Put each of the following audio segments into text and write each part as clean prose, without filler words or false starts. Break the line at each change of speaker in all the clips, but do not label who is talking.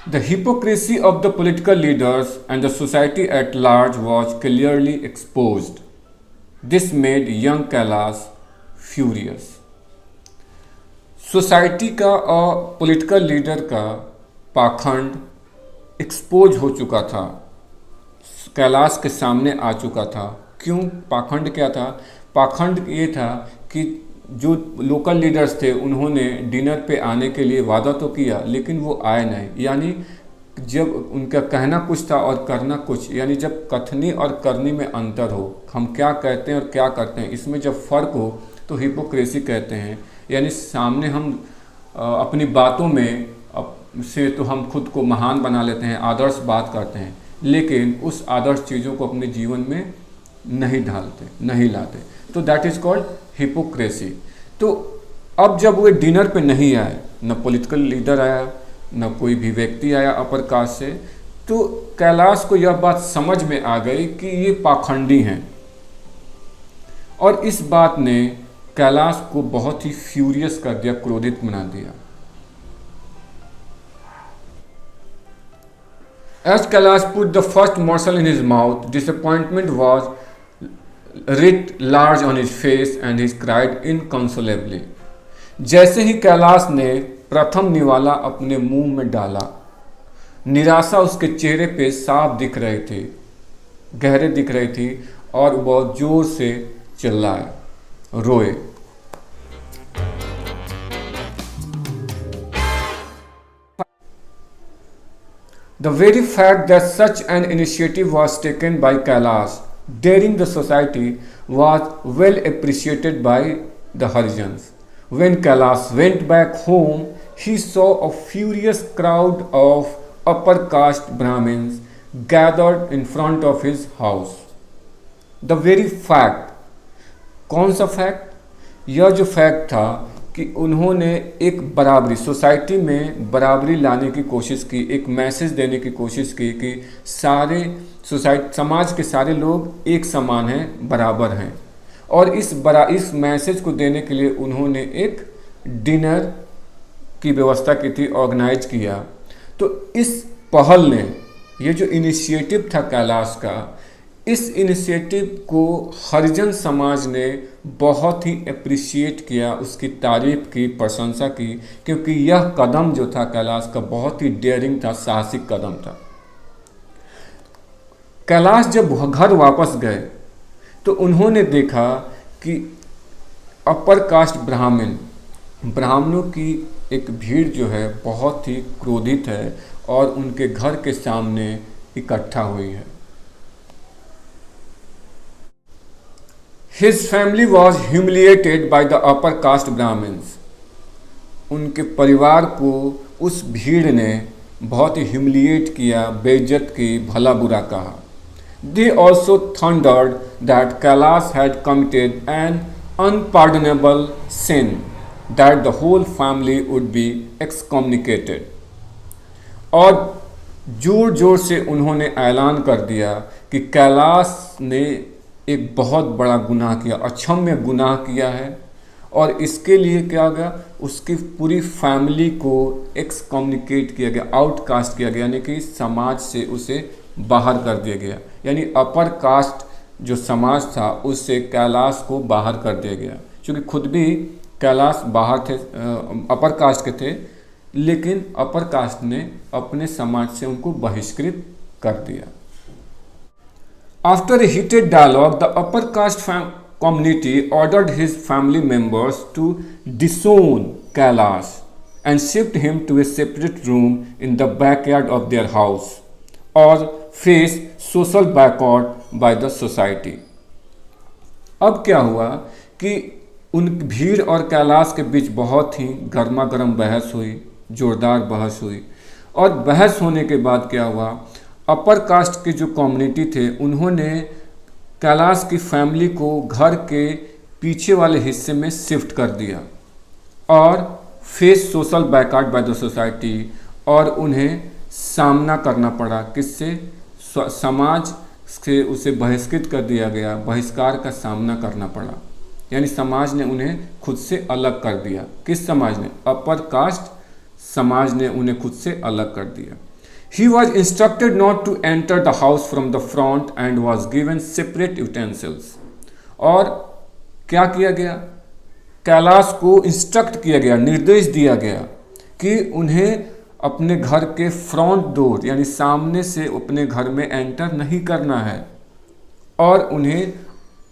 The hypocrisy of the political leaders and the society at large was clearly exposed. This made young Kailash furious. Society का और political leader का पाखंड expose हो चुका था, कैलाश के सामने आ चुका था। क्यों? पाखंड क्या था? पाखंड ये था कि जो लोकल लीडर्स थे उन्होंने डिनर पे आने के लिए वादा तो किया लेकिन वो आए नहीं। यानी जब उनका कहना कुछ था और करना कुछ, यानी जब कथनी और करनी में अंतर हो, हम क्या कहते हैं और क्या करते हैं इसमें जब फ़र्क हो तो हिपोक्रेसी कहते हैं। यानी सामने हम अपनी बातों में से तो हम खुद को महान बना लेते हैं, आदर्श बात करते हैं, लेकिन उस आदर्श चीज़ों को अपने जीवन में नहीं ढालते, नहीं लाते, तो दैट इज़ कॉल्ड हिपोक्रेसी। तो अब जब वो डिनर पे नहीं आए, न पॉलिटिकल लीडर आया न कोई भी व्यक्ति आया अपर कास्ट से, तो कैलाश को यह बात समझ में आ गई कि ये पाखंडी हैं, और इस बात ने कैलाश को बहुत ही फ्यूरियस कर दिया, क्रोधित बना दिया। As Kailash put the first morsel in his mouth, disappointment was writ large on his face and he cried inconsolably. जैसे ही कैलाश ने प्रथम निवाला अपने मुंह में डाला, निराशा उसके चेहरे पे साफ दिख रही थी, गहरे दिख रही थी, और वह जोर से चिल्लाए, रोए। The very fact that such an initiative was taken by Kailash, daring the society, was well appreciated by the Harijans. When Kailash went back home, he saw a furious crowd of upper caste Brahmins gathered in front of his house. The very fact, कौन सा fact? यह जो fact था कि उन्होंने एक बराबरी, society में बराबरी लाने की कोशिश की, एक मैसेज देने की कोशिश की कि सारे सोसाइटी, समाज के सारे लोग एक समान हैं, बराबर हैं, और इस मैसेज को देने के लिए उन्होंने एक डिनर की व्यवस्था की थी, ऑर्गेनाइज किया। तो इस पहल ने, ये जो इनिशिएटिव था कैलाश का, इस इनिशिएटिव को हरिजन समाज ने बहुत ही अप्रिशिएट किया, उसकी तारीफ की, प्रशंसा की, क्योंकि यह कदम जो था कैलाश का बहुत ही डेयरिंग था, साहसिक कदम था। कैलाश जब घर वापस गए तो उन्होंने देखा कि अपर कास्ट ब्राह्मणों की एक भीड़ जो है बहुत ही क्रोधित है और उनके घर के सामने इकट्ठा हुई है। His family was humiliated by the upper caste Brahmins. उनके परिवार को उस भीड़ ने बहुत ही ह्यूमिलिएट किया, बेइज्जत की, भला बुरा कहा। They also thundered that Kailash had committed an unpardonable sin, that the whole family would be excommunicated. और जोर जोर से उन्होंने ऐलान कर दिया कि कैलाश ने एक बहुत बड़ा गुनाह किया, अक्षम्य गुनाह किया है, और इसके लिए क्या गया, उसकी पूरी फैमिली को एक्सकम्युनिकेट किया गया, आउटकास्ट किया गया, यानी कि समाज से उसे बाहर कर दिया गया। यानी अपर कास्ट जो समाज था उससे कैलाश को बाहर कर दिया गया, क्योंकि खुद भी कैलाश बाहर थे, अपर कास्ट के थे, लेकिन अपर कास्ट ने अपने समाज से उनको बहिष्कृत कर दिया। After a heated dialogue, the upper caste community ordered his family members to disown Kailash and shift him to a separate room in the backyard of their house or face social boycott by the society. अब क्या हुआ कि उन भीड़ और कैलाश के बीच बहुत ही गर्मा गर्म बहस हुई, जोरदार बहस हुई, और बहस होने के बाद क्या हुआ, अपर कास्ट की जो कम्युनिटी थे उन्होंने कैलाश की फैमिली को घर के पीछे वाले हिस्से में शिफ्ट कर दिया और face social boycott by the society, और उन्हें सामना करना पड़ा, किससे? समाज से उसे बहिष्कृत कर दिया गया, बहिष्कार का सामना करना पड़ा। यानी समाज ने उन्हें खुद से अलग कर दिया। किस समाज ने? अपर कास्ट समाज ने उन्हें खुद से अलग कर दिया। He was instructed not to enter the house from the front and was given separate utensils. और क्या किया गया? कैलाश को इंस्ट्रक्ट किया गया, निर्देश दिया गया कि उन्हें अपने घर के फ्रंट डोर यानी सामने से अपने घर में एंटर नहीं करना है, और उन्हें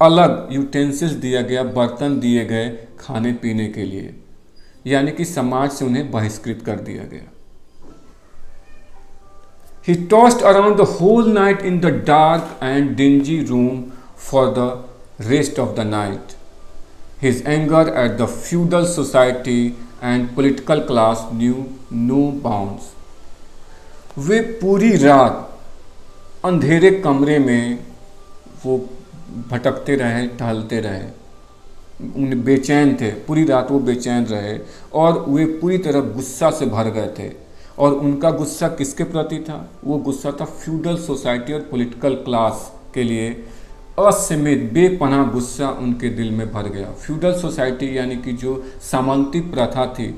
अलग यूटेंसिल्स दिया गया, बर्तन दिए गए खाने पीने के लिए, यानी कि समाज से उन्हें बहिष्कृत कर दिया गया. He tossed around the whole night in the dark and dingy room for the rest of the night. His anger at the feudal society and political class knew no bounds. वे पूरी रात अंधेरे कमरे में वो भटकते रहे, टहलते रहे, उन बेचैन थे, पूरी रात वो बेचैन रहे और वे पूरी तरह गुस्सा से भर गए थे. और उनका गुस्सा किसके प्रति था? वो गुस्सा था फ्यूडल सोसाइटी और पॉलिटिकल क्लास के लिए. असीमित बेपनाह गुस्सा उनके दिल में भर गया. फ्यूडल सोसाइटी यानी कि जो सामंती प्रथा थी,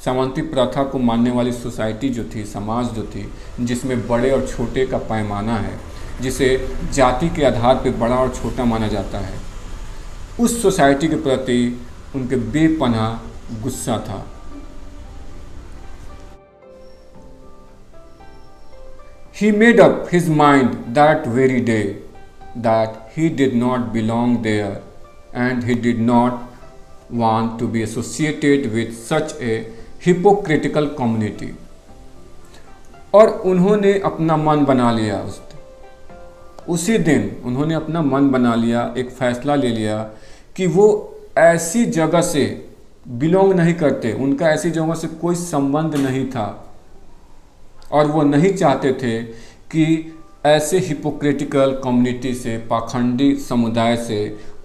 सामंती प्रथा को मानने वाली सोसाइटी जो थी, समाज जो थी, जिसमें बड़े और छोटे का पैमाना है, जिसे जाति के आधार पर बड़ा और छोटा माना जाता है, उस सोसाइटी के प्रति उनके बेपनाह गुस्सा था. He made up his mind that very day that he did not belong there and he did not want to be associated with such a hypocritical community. और उन्होंने अपना मन बना लिया, उसी दिन उन्होंने अपना मन बना लिया, एक फैसला ले लिया कि वो ऐसी जगह से बिलोंग नहीं करते, उनका ऐसी जगह से कोई संबंध नहीं था और वो नहीं चाहते थे कि ऐसे हिपोक्रेटिकल कम्युनिटी से, पाखंडी समुदाय से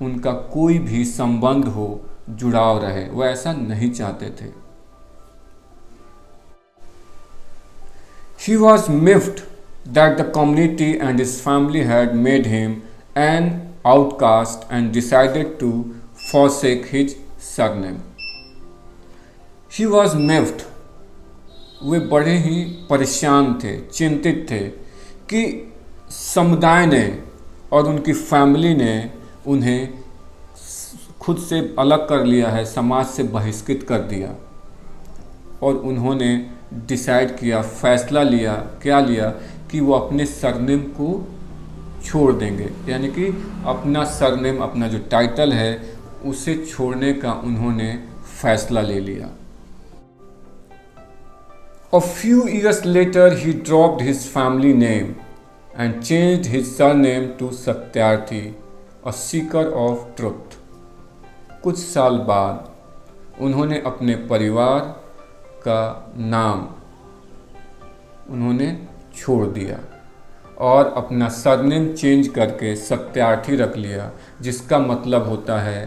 उनका कोई भी संबंध हो, जुड़ाव रहे, वो ऐसा नहीं चाहते थे. He was miffed that the community and his family had made him an outcast and decided to forsake his surname. He was miffed. वे बड़े ही परेशान थे, चिंतित थे कि समुदाय ने और उनकी फैमिली ने उन्हें खुद से अलग कर लिया है, समाज से बहिष्कृत कर दिया. और उन्होंने डिसाइड किया, फैसला लिया, क्या लिया कि वो अपने सरनेम को छोड़ देंगे, यानी कि अपना सरनेम, अपना जो टाइटल है उसे छोड़ने का उन्होंने फैसला ले लिया. A few years later, he dropped his family name and changed his surname to Satyarthi, a seeker of truth. कुछ साल बाद उन्होंने अपने परिवार का नाम उन्होंने छोड़ दिया और अपना सरनेम चेंज करके सत्यार्थी रख लिया, जिसका मतलब होता है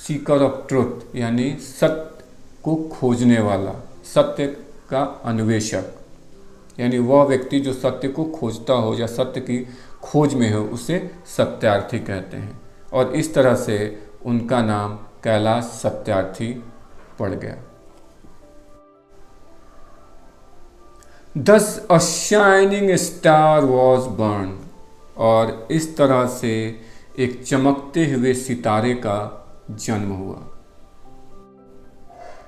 सीकर ऑफ ट्रुथ, यानी सत्य को खोजने वाला, सत्य का अन्वेषक, यानी वह व्यक्ति जो सत्य को खोजता हो या सत्य की खोज में हो, उसे सत्यार्थी कहते हैं. और इस तरह से उनका नाम कैलाश सत्यार्थी पड़ गया. Thus a shining star was born, और इस तरह से एक चमकते हुए सितारे का जन्म हुआ.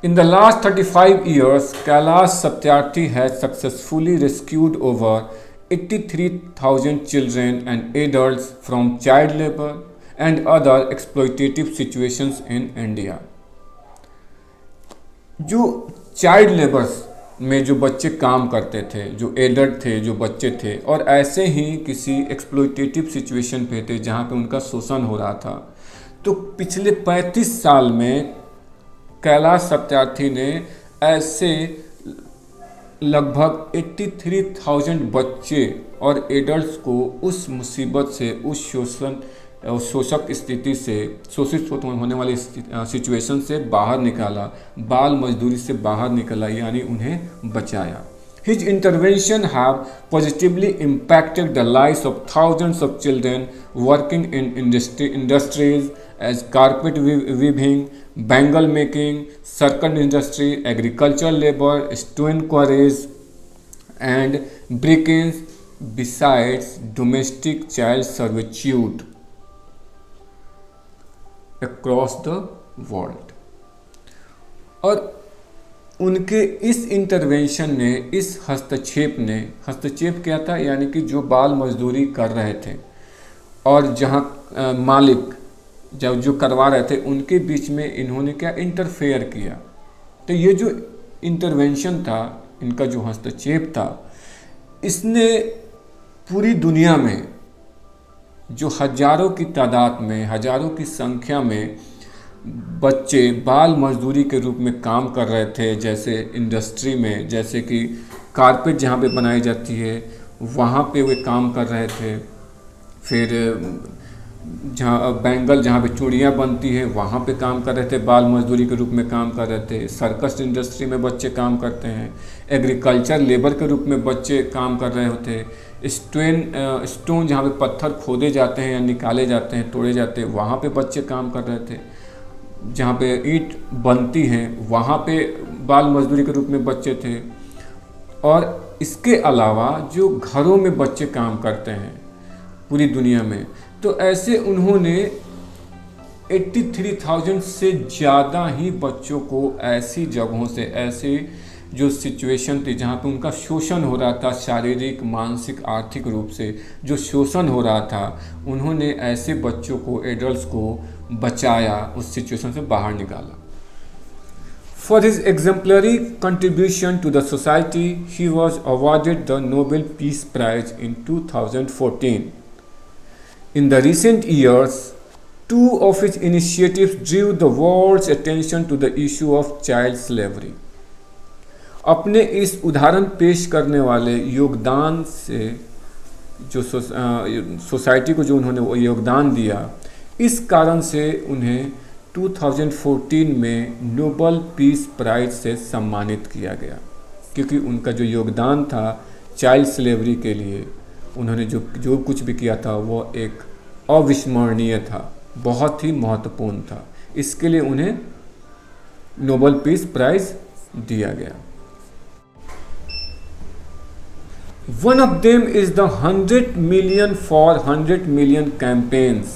In the last 35 years, Kailash Satyarthi has successfully rescued over 83,000 children and adults from child labor and other exploitative situations in India. जो चाइल्ड लेबर्स में जो बच्चे काम करते थे, जो एडल्ट थे, जो बच्चे थे, और ऐसे ही किसी एक्सप्लोइटेटिव सिचुएशन पे थे जहाँ पे उनका शोषण हो रहा था, तो पिछले 35 साल में कैलाश सत्यार्थी ने ऐसे लगभग 83,000 बच्चे और एडल्ट्स को उस मुसीबत से, उस शोषक स्थिति से, शोषित होने वाली सिचुएशन से बाहर निकाला, बाल मजदूरी से बाहर निकाला, यानी उन्हें बचाया. His intervention have positively impacted the lives of thousands of children working in industries as carpet weaving, bangle making, circus industry, agricultural labor, stone quarries, and break-ins besides domestic child servitude across the world। और उनके इस intervention ने, इस हस्तक्षेप क्या था, यानी कि जो बाल मजदूरी कर रहे थे और जहाँ मालिक जब जो करवा रहे थे उनके बीच में इन्होंने क्या इंटरफेयर किया। तो ये जो इंटरवेंशन था, इनका जो हस्तक्षेप था, इसने पूरी दुनिया में जो हजारों की तादाद में, हजारों की संख्या में बच्चे बाल मजदूरी के रूप में काम कर रहे थे, जैसे इंडस्ट्री में, जैसे कि कारपेट जहाँ पे बनाई जाती है वहाँ पे वे काम कर रहे थे, फिर जहाँ बैंगल जहाँ पे चूड़ियाँ बनती है वहाँ पे काम कर रहे थे, बाल मजदूरी के रूप में काम कर रहे थे। सर्कस इंडस्ट्री में बच्चे काम करते हैं, एग्रीकल्चर लेबर के रूप में बच्चे काम कर रहे होते, स्टोन जहाँ पे पत्थर खोदे जाते हैं या निकाले जाते हैं, तोड़े जाते हैं, वहाँ पे बच्चे काम कर रहे थे, जहाँ पे ईंट बनती हैं वहाँ पे बाल मजदूरी के रूप में बच्चे थे। और इसके अलावा जो घरों में बच्चे काम करते हैं पूरी दुनिया में, तो ऐसे उन्होंने 83,000 से ज़्यादा ही बच्चों को ऐसी जगहों से, ऐसे जो सिचुएशन थी जहाँ पे उनका शोषण हो रहा था, शारीरिक, मानसिक, आर्थिक रूप से जो शोषण हो रहा था, उन्होंने ऐसे बच्चों को, एडल्ट्स को बचाया, उस सिचुएशन से बाहर निकाला। For his exemplary contribution to the society, he was awarded the Nobel Peace Prize in 2014. In the recent years, two of his initiatives drew the world's attention to the issue of child slavery. अपने इस उदाहरण पेश करने वाले योगदान से, जो society को जो उन्होंने वो योगदान दिया, इस कारण से उन्हें 2014 में नोबेल पीस प्राइज से सम्मानित किया गया, क्योंकि उनका जो योगदान था चाइल्ड स्लेवरी के लिए, उन्होंने जो कुछ भी किया था वो एक अविस्मरणीय था, बहुत ही महत्वपूर्ण था। इसके लिए उन्हें नोबेल पीस प्राइज दिया गया। One of them is the 100 million for 100 million campaigns,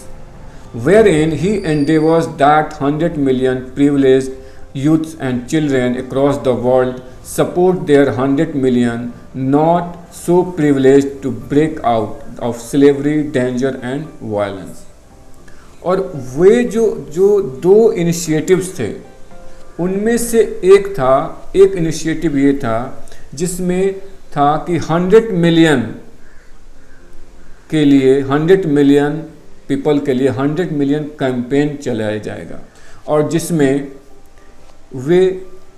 wherein he endeavors that 100 million privileged youths and children across the world support their 100 million not so privileged to break out of slavery, danger and violence। और वे जो दो initiatives थे, उनमें से एक initiative ये था जिसमें था कि 100 मिलियन के लिए, 100 मिलियन पीपल के लिए 100 मिलियन कैंपेन चलाया जाएगा, और जिसमें वे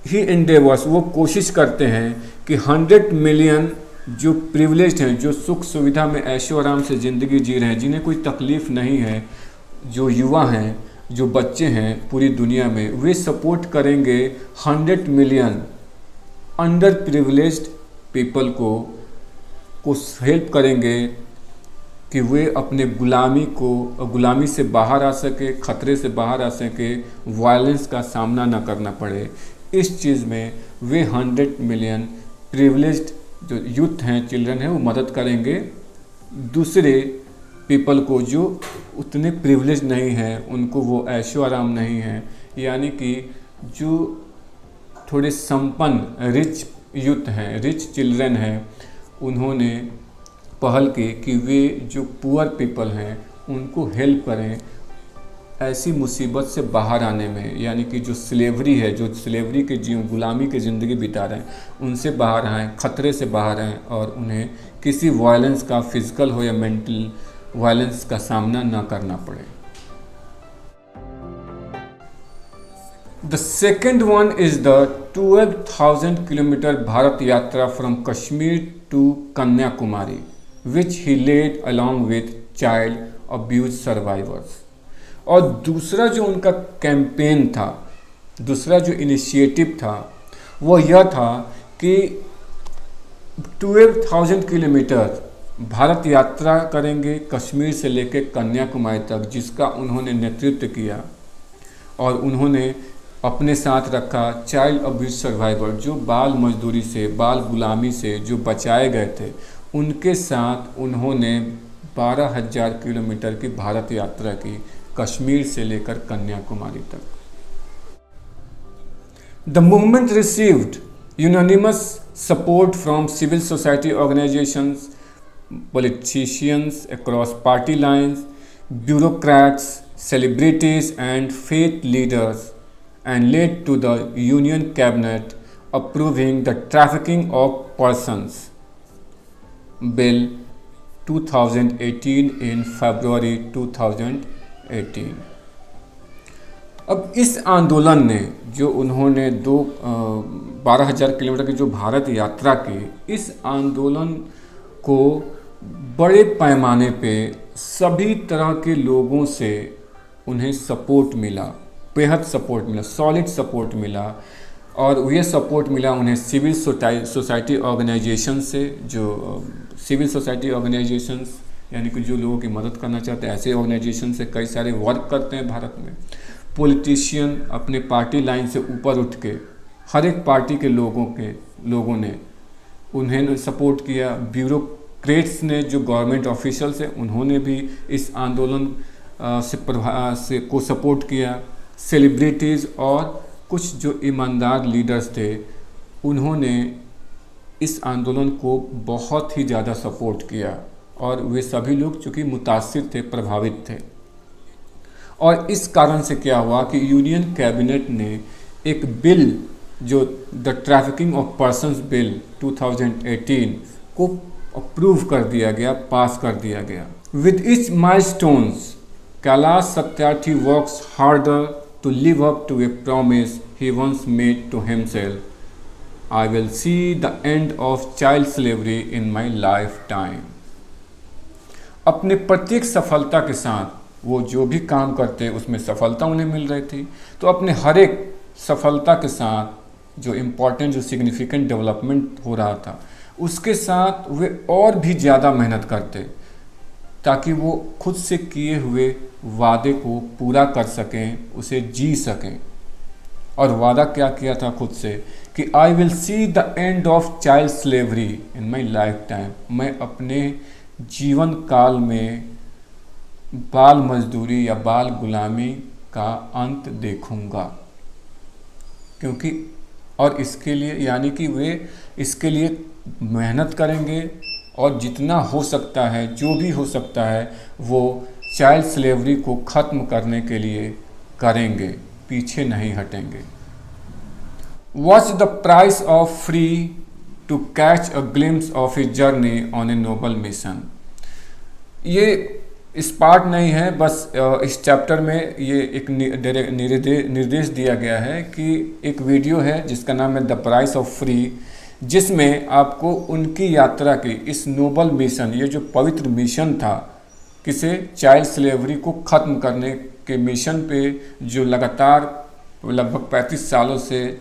ही एंडेवर्स, वो कोशिश करते हैं कि 100 मिलियन जो प्रिविलेज्ड हैं, जो सुख सुविधा में ऐशो आराम से ज़िंदगी जी रहे हैं, जिन्हें कोई तकलीफ़ नहीं है, जो युवा हैं, जो बच्चे हैं पूरी दुनिया में, वे सपोर्ट करेंगे 100 मिलियन अंडर प्रिविलेज्ड पीपल को हेल्प करेंगे कि वे अपने गुलामी से बाहर आ सके, ख़तरे से बाहर आ सके, वायलेंस का सामना ना करना पड़े। इस चीज़ में वे 100 मिलियन प्रिविलेज्ड जो यूथ हैं, चिल्ड्रन हैं, वो मदद करेंगे दूसरे पीपल को जो उतने प्रिविलेज नहीं हैं, उनको वो ऐशो आराम नहीं है, यानी कि जो थोड़े संपन्न रिच यूथ हैं, रिच चिल्ड्रन हैं, उन्होंने पहल की कि वे जो पुअर पीपल हैं उनको हेल्प करें ऐसी मुसीबत से बाहर आने में, यानी कि जो स्लेवरी है, जो स्लेवरी के गुलामी की ज़िंदगी बिता रहे हैं, उनसे बाहर आएँ, ख़तरे से बाहर आएँ और उन्हें किसी वायलेंस का, फिज़िकल हो या मेंटल वायलेंस का सामना ना करना पड़े। The second one is the 12,000 kilometer Bharat Yatra from Kashmir to Kanyakumari, which he led along with child abuse survivors। और दूसरा जो उनका कैंपेन था, दूसरा जो इनिशिएटिव था, वो यह था कि 12,000 किलोमीटर भारत यात्रा करेंगे कश्मीर से लेकर कन्याकुमारी तक, जिसका उन्होंने नेतृत्व किया, और उन्होंने अपने साथ रखा चाइल्ड अब्यूज सर्वाइवर, जो बाल मजदूरी से, बाल गुलामी से जो बचाए गए थे, उनके साथ उन्होंने 12,000 किलोमीटर की भारत यात्रा की, कश्मीर से लेकर कन्याकुमारी तक। The movement received unanimous support from civil society organisations, politicians across party lines, bureaucrats, celebrities and faith leaders, and led to the Union Cabinet approving the Trafficking of Persons Bill 2018 in February 2018। अब इस आंदोलन ने जो उन्होंने 12,000 kilometre की जो भारत यात्रा की, इस आंदोलन को बड़े पैमाने पे सभी तरह के लोगों से उन्हें सपोर्ट मिला, बेहद सपोर्ट मिला, सॉलिड सपोर्ट मिला। और ये सपोर्ट मिला उन्हें सिविल सोसाइटी ऑर्गेनाइजेशन से, जो सिविल सोसाइटी ऑर्गेनाइजेशंस यानी कि जो लोगों की मदद करना चाहते हैं, ऐसे ऑर्गेनाइजेशन से कई सारे वर्क करते हैं भारत में। पॉलिटिशियन अपने पार्टी लाइन से ऊपर उठ के हर एक पार्टी के लोगों ने उन्हें सपोर्ट किया। ब्यूरोक्रेट्स ने, जो गवर्नमेंट ऑफिशियल्स हैं, उन्होंने भी इस आंदोलन से को सपोर्ट किया। सेलिब्रिटीज़ और कुछ जो ईमानदार लीडर्स थे, उन्होंने इस आंदोलन को बहुत ही ज़्यादा सपोर्ट किया, और वे सभी लोग चूँकि मुतासिर थे, प्रभावित थे। और इस कारण से क्या हुआ कि यूनियन कैबिनेट ने एक बिल, जो the trafficking of persons bill 2018 को अप्रूव कर दिया गया, पास कर दिया गया। With each milestones Kailash Satyarthi works harder to live up to a promise he once made to himself, I will see the end of child slavery in my lifetime. अपने प्रत्येक सफलता के साथ वो जो भी काम करते उसमें सफलता उन्हें मिल रही थी, तो अपने हर एक सफलता के साथ जो इम्पोर्टेंट, जो सिग्निफिकेंट डेवलपमेंट हो रहा था, उसके साथ वे और भी ज़्यादा मेहनत करते ताकि वो खुद से किए हुए वादे को पूरा कर सकें, उसे जी सकें। और वादा क्या किया था खुद से कि आई will see the end of child slavery in my life time, मैं अपने जीवन काल में बाल मजदूरी या बाल गुलामी का अंत देखूंगा। क्योंकि और इसके लिए, यानी कि वे इसके लिए मेहनत करेंगे और जितना हो सकता है, जो भी हो सकता है, वो चाइल्ड स्लेवरी को ख़त्म करने के लिए करेंगे, पीछे नहीं हटेंगे। Watch the price of free to catch a glimpse of a journey on a noble mission. ये इस पार्ट नहीं है, बस इस चैप्टर में ये एक निर्देश दिया गया है कि एक वीडियो है जिसका नाम है द प्राइस ऑफ फ्री, जिसमें आपको उनकी यात्रा की, इस नोबल मिशन, ये जो पवित्र मिशन था, किसे, चाइल्ड स्लेवरी को ख़त्म करने के मिशन पे, जो लगातार लगभग 35 सालों से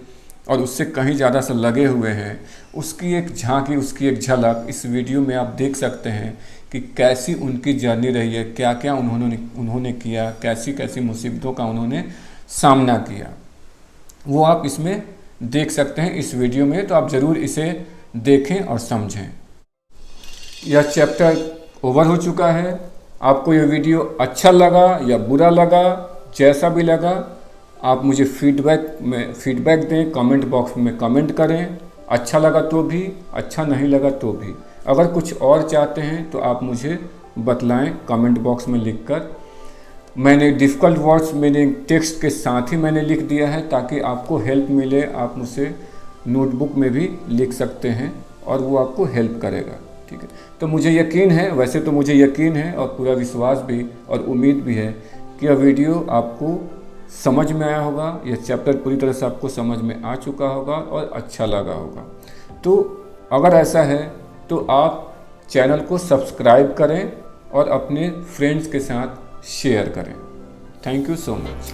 और उससे कहीं ज़्यादा से लगे हुए हैं, उसकी एक झांकी, उसकी एक झलक इस वीडियो में आप देख सकते हैं कि कैसी उनकी जर्नी रही है, क्या क्या उन्होंने किया, कैसी कैसी मुसीबतों का उन्होंने सामना किया, वो आप इसमें देख सकते हैं इस वीडियो में। तो आप ज़रूर इसे देखें और समझें। यह चैप्टर ओवर हो चुका है। आपको यह वीडियो अच्छा लगा या बुरा लगा, जैसा भी लगा, आप मुझे फीडबैक दें, कमेंट बॉक्स में कमेंट करें। अच्छा लगा तो भी, अच्छा नहीं लगा तो भी। अगर कुछ और चाहते हैं तो आप मुझे बतलाएं कमेंट बॉक्स में लिखकर। मैंने डिफ़िकल्ट वर्ड्स मैंने टेक्स्ट के साथ ही मैंने लिख दिया है ताकि आपको हेल्प मिले। आप मुझसे नोटबुक में भी लिख सकते हैं और वो आपको हेल्प करेगा, ठीक है। तो मुझे यकीन है, वैसे तो मुझे यकीन है और पूरा विश्वास भी और उम्मीद भी है कि यह वीडियो आपको समझ में आया होगा, यह चैप्टर पूरी तरह से आपको समझ में आ चुका होगा और अच्छा लगा होगा। तो अगर ऐसा है तो आप चैनल को सब्सक्राइब करें और अपने फ्रेंड्स के साथ शेयर करें। Thank you so much.